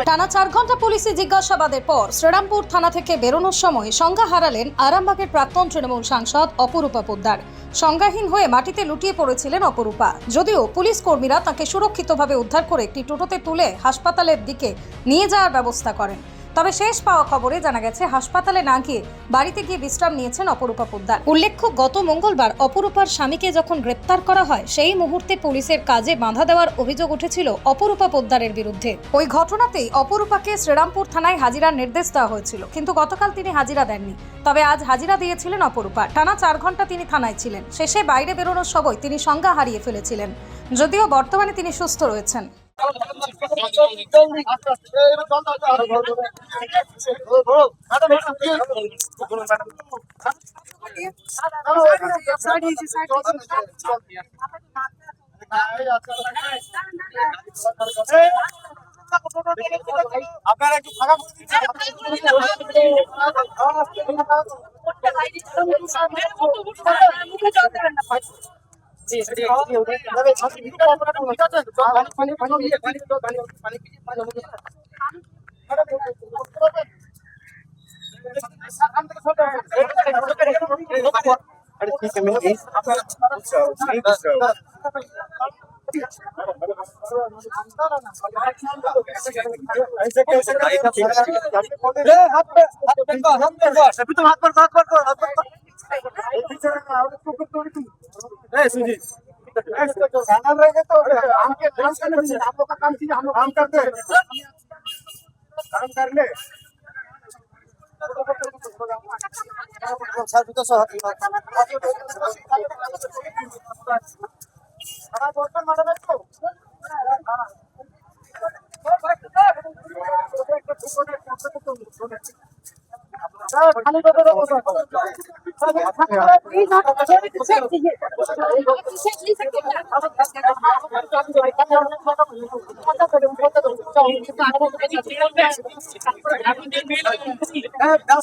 টানা 4 ঘন্টা পুলিশি জিজ্ঞাসাবাদের পর শ্রীরামপুর থানা থেকে বেরোনোর সময় সংজ্ঞা হারালেন আরামবাগের প্রাক্তন তৃণমূল সাংসদ অপরূপা পোদ্দার। সংজ্ঞাহীন হয়ে মাটিতে লুটিয়ে পড়েছিলেন অপরূপা। যদিও পুলিশ কর্মীরা তাকে সুরক্ষিতভাবে উদ্ধার করে একটি টোটোতে তুলে হাসপাতালের দিকে নিয়ে যাওয়ার ব্যবস্থা করেন। তবে শেষ পাওয়া খবরে জানা গেছে হাসপাতালে না গিয়ে বাড়িতে গিয়ে বিশ্রাম নিয়েছেন অপরূপা পোদ্দার। উল্লেখ্য, গত মঙ্গলবার অপরূপার স্বামীকে যখন গ্রেপ্তার করা হয় সেই মুহূর্তে পুলিশের কাজে বাধা দেওয়ার অভিযোগ উঠেছিল অপরূপা পোদ্দারের বিরুদ্ধে। ওই ঘটনাতেই অপরূপাকে শ্রীরামপুর থানায় হাজিরার নির্দেশ দেওয়া হয়েছিল, কিন্তু গতকাল তিনি হাজিরা দেননি। তবে আজ হাজিরা দিয়েছিলেন অপরূপা। টানা 4 ঘন্টা তিনি থানায় ছিলেন। শেষে বাইরে বেরোনোর সময় তিনি সংজ্ঞা হারিয়ে ফেলেছিলেন। যদিও বর্তমানে তিনি সুস্থ রয়েছেন। আপনারা একটু ফাঁকা করে দিচ্ছেন।